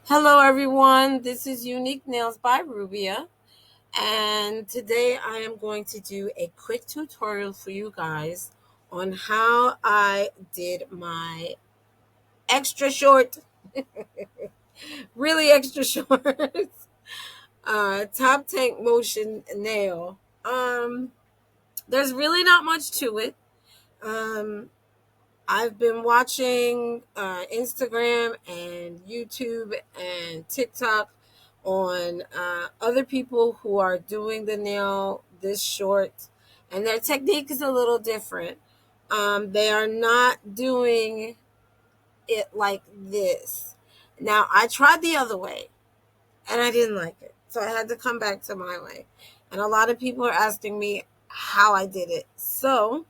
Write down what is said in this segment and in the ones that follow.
Hello, everyone. This is Unique Nails by Rubia, and today I am going to do a quick tutorial for you guys on how I did my extra short, really extra short, top tank motion nail. There's really not much to it. Um, I've been watching Instagram and YouTube and TikTok on other people who are doing the nail this short, and their technique is a little different. They are not doing it like this. Now, I tried the other way and I didn't like it, so I had to come back to my way. And a lot of people are asking me how I did it. So,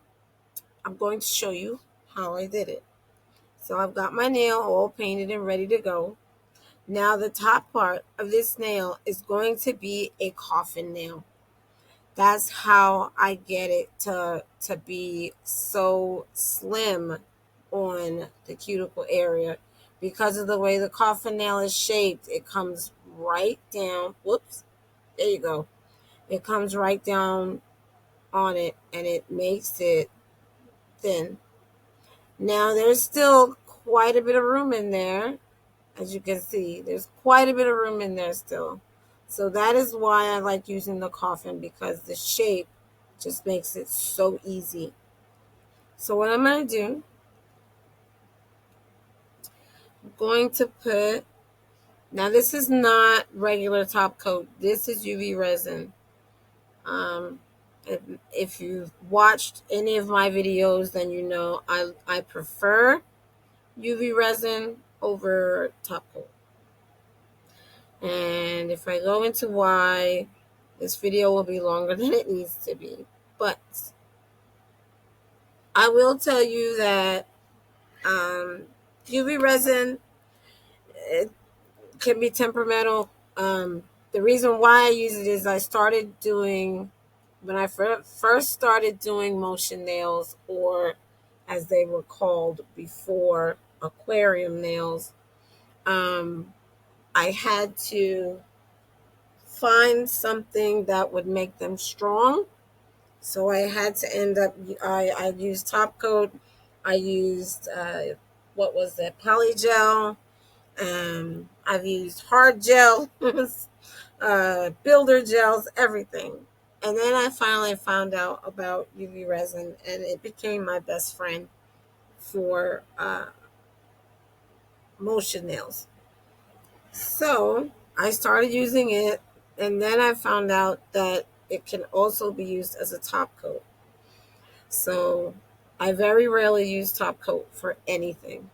I'm going to show you how I did it. So I've got my nail all painted and ready to go. Now the top part of this nail is going to be a coffin nail. That's how I get it to be so slim on the cuticle area. Because of the way the coffin nail is shaped, it comes right down. Whoops. There you go. It comes right down on it and it makes it thin. Now there's still quite a bit of room in there. As you can see, there's quite a bit of room in there still. So that is why I like using the coffin, because the shape just makes it so easy. So what I'm going to do, I'm going to put, now this is not regular top coat. This is UV resin. Um, if you've watched any of my videos, then you know I prefer UV resin over top coat. And if I go into why, this video will be longer than it needs to be. But I will tell you that UV resin, it can be temperamental. The reason why I use it is I started doing, when I first started doing motion nails, or as they were called before, aquarium nails, I had to find something that would make them strong. So I had to end up, I used top coat. I used, what was that, polygel. I've used hard gel, builder gels, everything. And then I finally found out about UV resin, and it became my best friend for motion nails. So I started using it, and then I found out that it can also be used as a top coat. So I very rarely use top coat for anything.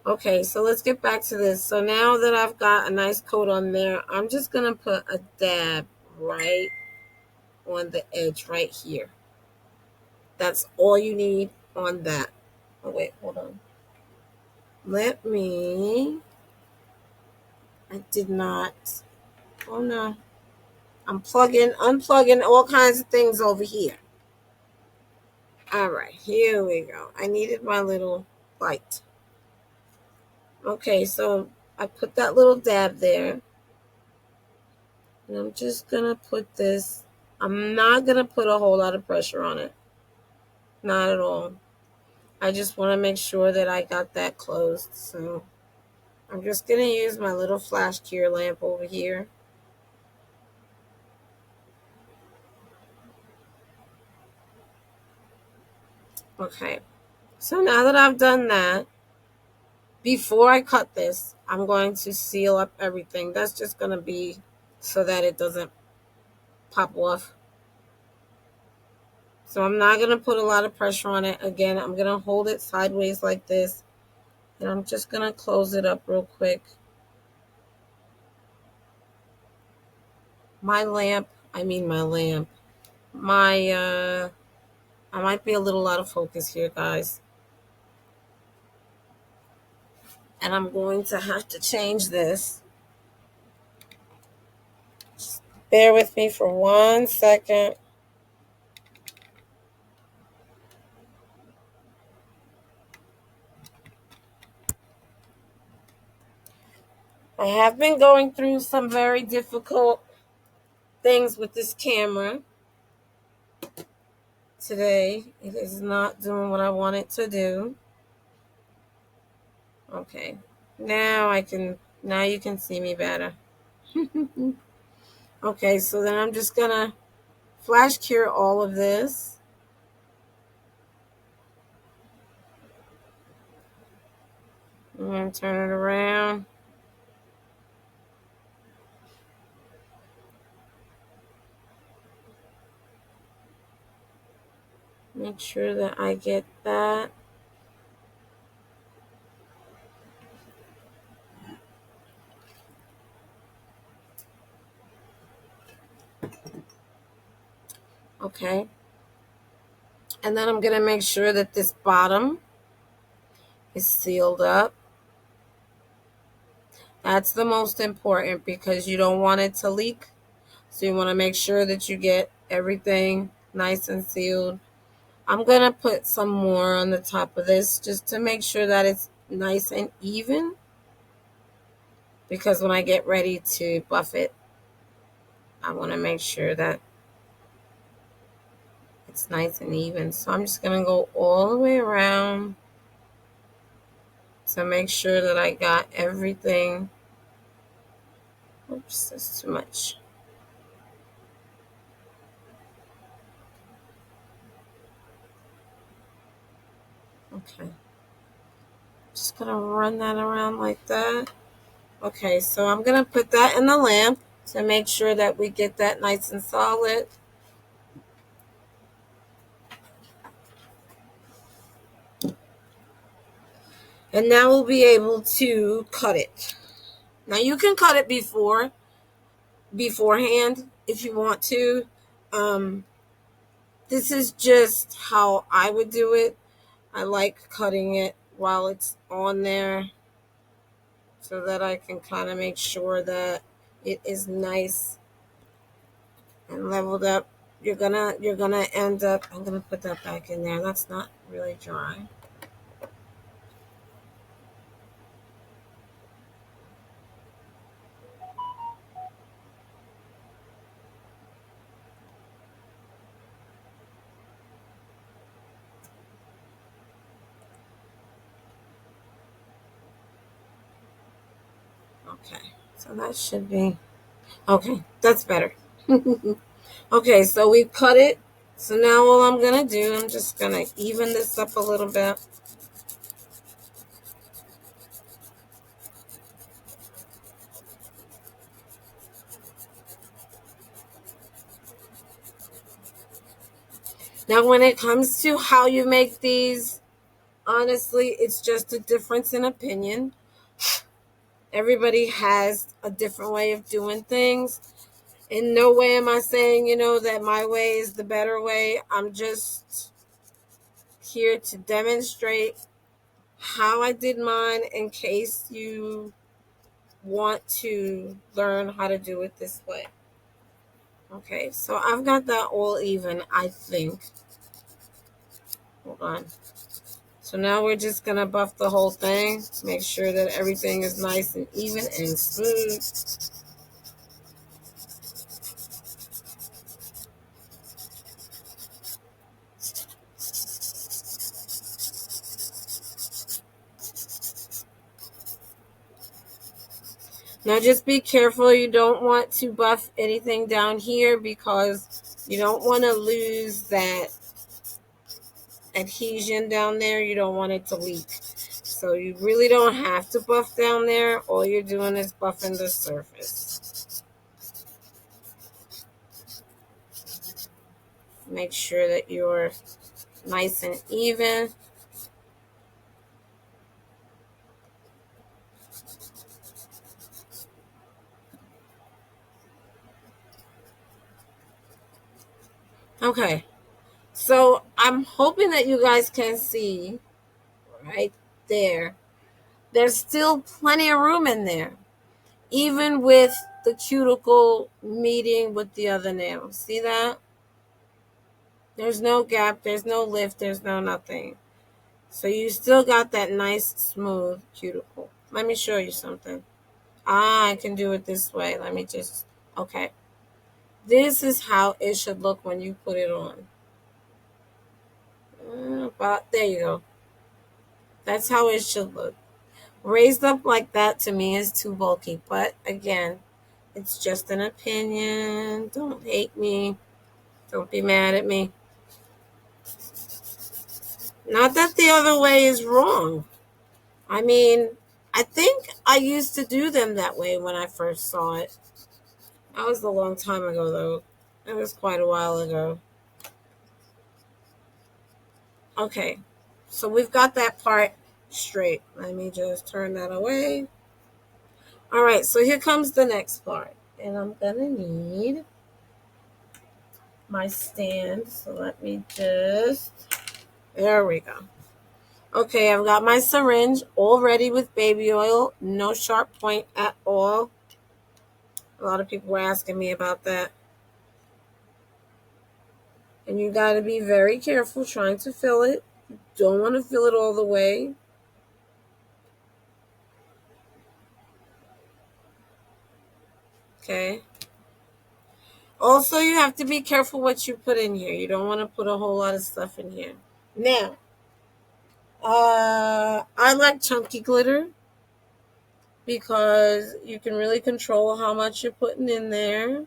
Okay, so let's get back to this. So now that I've got a nice coat on there, I'm just going to put a dab right on the edge right here. That's all you need on that. Oh, wait, hold on. Let me. I did not. Oh, no. I'm unplugging all kinds of things over here. All right, here we go. I needed my little light. Okay, so I put that little dab there. And I'm just going to put this. I'm not going to put a whole lot of pressure on it. Not at all. I just want to make sure that I got that closed. So I'm just going to use my little flash cure lamp over here. Okay. So now that I've done that, before I cut this, I'm going to seal up everything. That's just going to be so that it doesn't pop off. So I'm not going to put a lot of pressure on it. Again, I'm going to hold it sideways like this. And I'm just going to close it up real quick. My lamp, my, I might be a little out of focus here, guys. And I'm going to have to change this. Just bear with me for 1 second. I have been going through some very difficult things with this camera today. It is not doing what I want it to do. Okay. Now you can see me better. Okay, so then I'm just gonna flash cure all of this. I'm gonna turn it around. Make sure that I get that. Okay. And then I'm gonna make sure that this bottom is sealed up. That's the most important because you don't want it to leak. So you want to make sure that you get everything nice and sealed. I'm going to put some more on the top of this just to make sure that it's nice and even. Because when I get ready to buff it, I want to make sure that it's nice and even. So I'm just going to go all the way around to make sure that I got everything. Oops, that's too much. Okay. Just going to run that around like that. Okay, so I'm going to put that in the lamp to make sure that we get that nice and solid. And now we'll be able to cut it. Now you can cut it beforehand if you want to. Um, this is just how I would do it. I like cutting it while it's on there so that I can kind of make sure that it is nice and leveled up. You're gonna end up. I'm gonna put that back in there. That's not really dry. Okay, so that should be okay. That's better. Okay, so we cut it. So now all I'm going to do, I'm just going to even this up a little bit. Now, when it comes to how you make these, honestly, it's just a difference in opinion. Everybody has a different way of doing things. In no way am I saying, that my way is the better way. I'm just here to demonstrate how I did mine in case you want to learn how to do it this way. Okay, so I've got that all even, I think. Hold on. So now we're just going to buff the whole thing. Make sure that everything is nice and even and smooth. Now just be careful. You don't want to buff anything down here because you don't want to lose that adhesion down there. You don't want it to leak. So you really don't have to buff down there. All you're doing is buffing the surface. Make sure that you're nice and even. Okay, so I'm hoping that you guys can see right there. There's still plenty of room in there, even with the cuticle meeting with the other nail. See that? There's no gap, there's no lift, there's no nothing. So you still got that nice smooth cuticle. Let me show you something. I can do it this way. Let me just, okay. This is how it should look when you put it on. But there you go. That's how it should look. Raised up like that to me is too bulky. But again, it's just an opinion. Don't hate me. Don't be mad at me. Not that the other way is wrong. I mean, I think I used to do them that way when I first saw it. That was a long time ago, though. That was quite a while ago. Okay, so we've got that part straight. Let me just turn that away. All right, so here comes the next part. And I'm going to need my stand. So let me just, there we go. Okay, I've got my syringe all ready with baby oil. No sharp point at all. A lot of people were asking me about that. And you got to be very careful trying to fill it. You don't want to fill it all the way. Okay. Also, you have to be careful what you put in here. You don't want to put a whole lot of stuff in here. Now, I like chunky glitter because you can really control how much you're putting in there.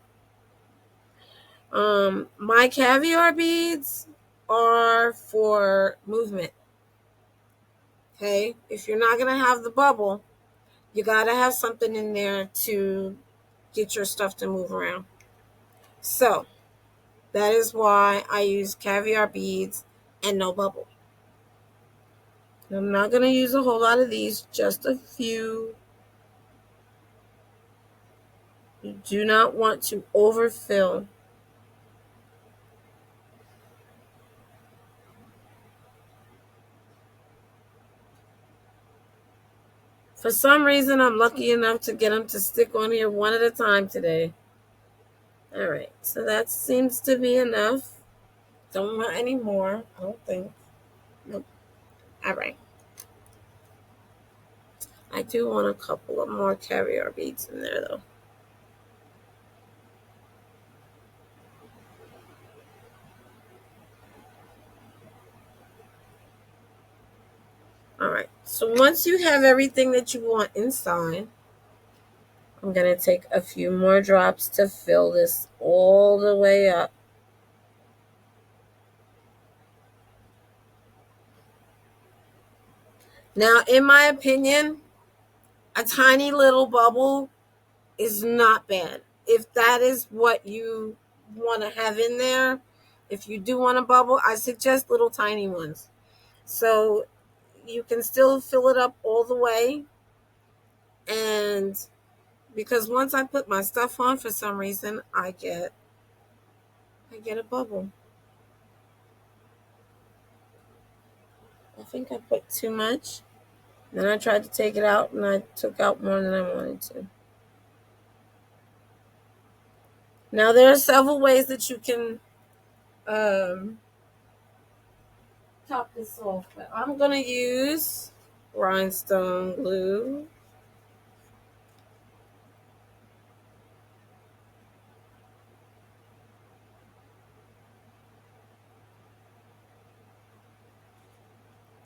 My caviar beads are for movement. Okay, if you're not gonna have the bubble, you gotta have something in there to get your stuff to move around. So that is why I use caviar beads and no bubble. I'm not gonna use a whole lot of these, just a few. You do not want to overfill. For some reason, I'm lucky enough to get them to stick on here one at a time today. All right, so that seems to be enough. Don't want any more, I don't think. Nope. All right. I do want a couple of more caviar beads in there, though. All right, so once you have everything that you want inside, I'm going to take a few more drops to fill this all the way up. Now, in my opinion, a tiny little bubble is not bad. If that is what you want to have in there, if you do want a bubble, I suggest little tiny ones. So you can still fill it up all the way. And because once I put my stuff on, for some reason, I get a bubble. I think I put too much. Then I tried to take it out and I took out more than I wanted to. Now there are several ways that you can top this off, but I'm gonna use rhinestone glue.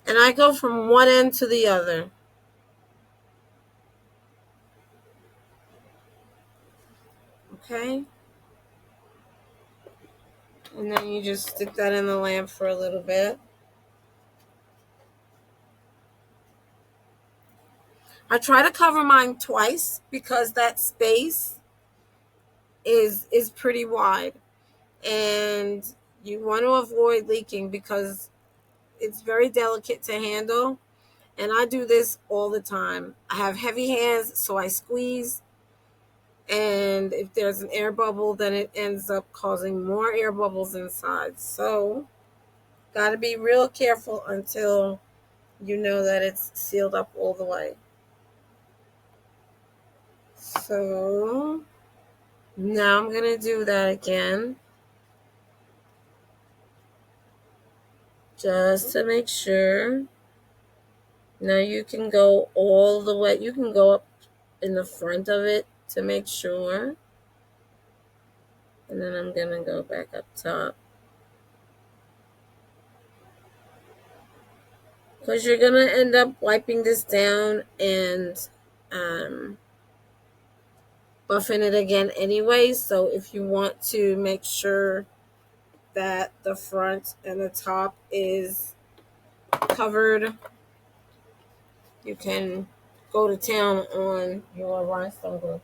And I go from one end to the other. Okay? And then you just stick that in the lamp for a little bit. I try to cover mine twice because that space is pretty wide. And you want to avoid leaking because it's very delicate to handle. And I do this all the time. I have heavy hands, so I squeeze. And if there's an air bubble, then it ends up causing more air bubbles inside. So, got to be real careful until you know that it's sealed up all the way. So, now I'm going to do that again. Just to make sure. Now you can go all the way. You can go up in the front of it to make sure. And then I'm going to go back up top. Because you're going to end up wiping this down and buffing it again anyway. So if you want to make sure that the front and the top is covered, you can go to town on your rhinestone glue.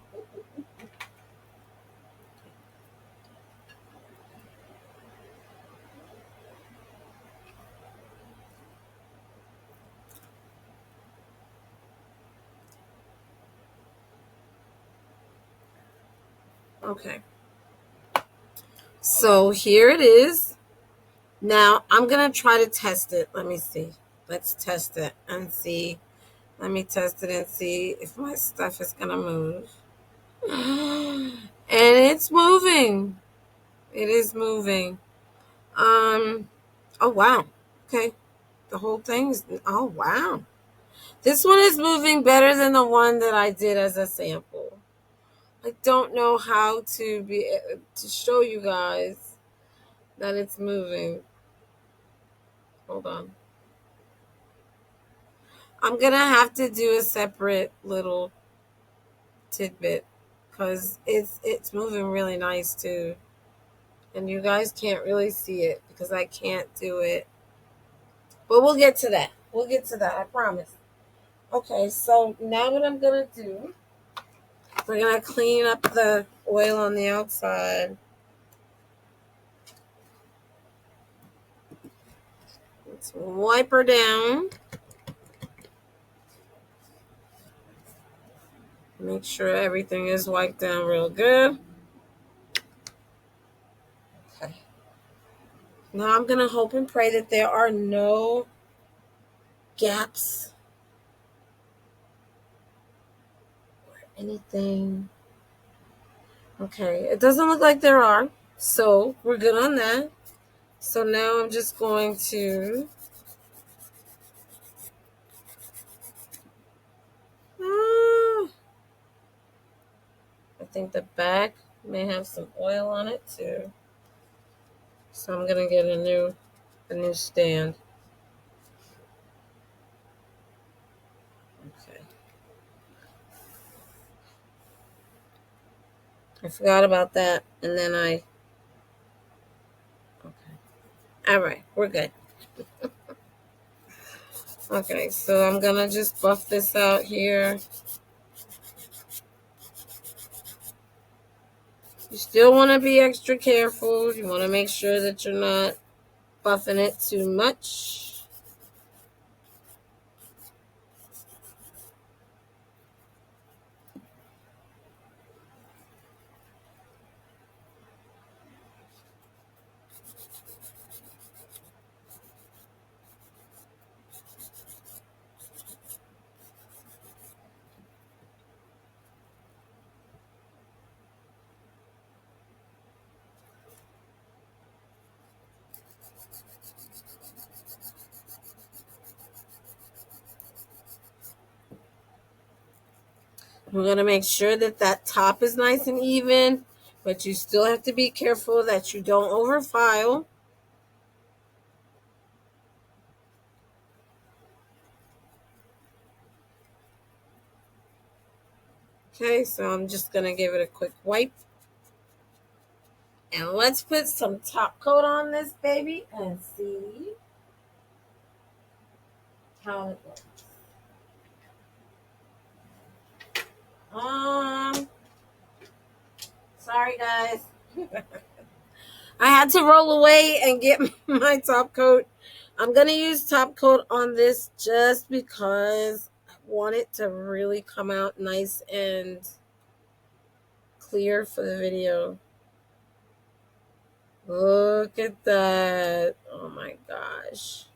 Okay. So here it is. Now I'm going to try to test it. Let me see. Let's test it and see. Let me test it and see if my stuff is going to move. And it's moving. It is moving. Oh wow. Okay. The whole thing's, oh wow. This one is moving better than the one that I did as a sample. I don't know how to show you guys that it's moving. Hold on. I'm gonna have to do a separate little tidbit because it's moving really nice too, and you guys can't really see it because I can't do it. But we'll get to that. We'll get to that. I promise. Okay, so now what I'm gonna do, we're gonna clean up the oil on the outside. Let's wipe her down. Make sure everything is wiped down real good. Okay. Now I'm gonna hope and pray that there are no gaps or anything. Okay, it doesn't look like there are, so we're good on that. So now I'm just going to I think the back may have some oil on it too. So I'm gonna get a new stand. Okay. I forgot about that, and then okay. All right, we're good. Okay, so I'm gonna just buff this out here. You still want to be extra careful. You want to make sure that you're not buffing it too much. We're going to make sure that that top is nice and even, but you still have to be careful that you don't overfile. Okay, so I'm just going to give it a quick wipe. And let's put some top coat on this baby and see how it looks. Sorry guys. I had to roll away and get my top coat. I'm going to use top coat on this just because I want it to really come out nice and clear for the video. Look at that. Oh my gosh.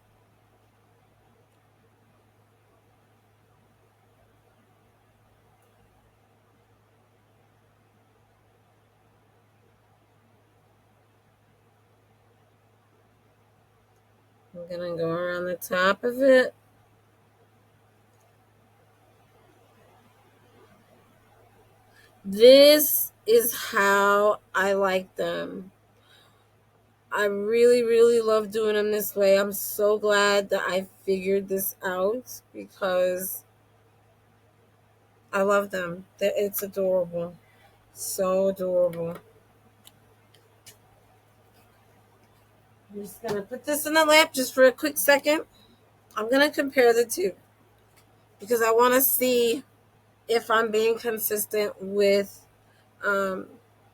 I'm going to go around the top of it. This is how I like them. I really, really love doing them this way. I'm so glad that I figured this out because I love them. It's adorable. So adorable. I'm just going to put this in the lamp just for a quick second. I'm going to compare the two because I want to see if I'm being consistent um,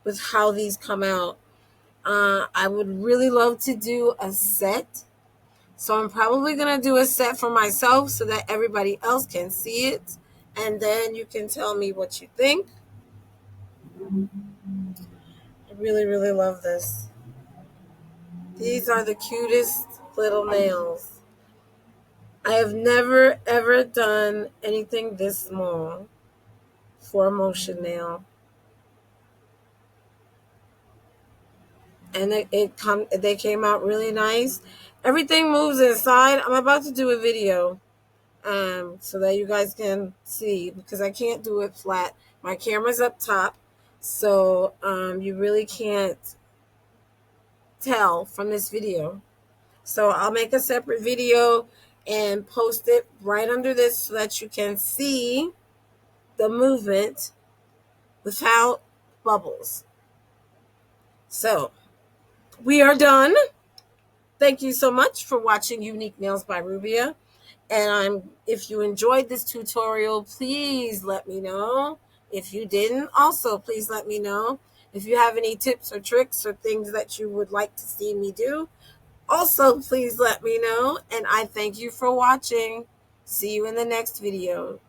with how these come out. I would really love to do a set. So I'm probably going to do a set for myself so that everybody else can see it. And then you can tell me what you think. I really, really love this. These are the cutest little nails. I have never, ever done anything this small for a motion nail. And they came out really nice. Everything moves inside. I'm about to do a video so that you guys can see because I can't do it flat. My camera's up top, so you really can't tell from this video. So I'll make a separate video and post it right under this so that you can see the movement without bubbles. So we are done. Thank you so much for watching Unique Nails by Rubia. And if you enjoyed this tutorial, please let me know. If you didn't, also please let me know. If you have any tips or tricks or things that you would like to see me do, also please let me know. And I thank you for watching. See you in the next video.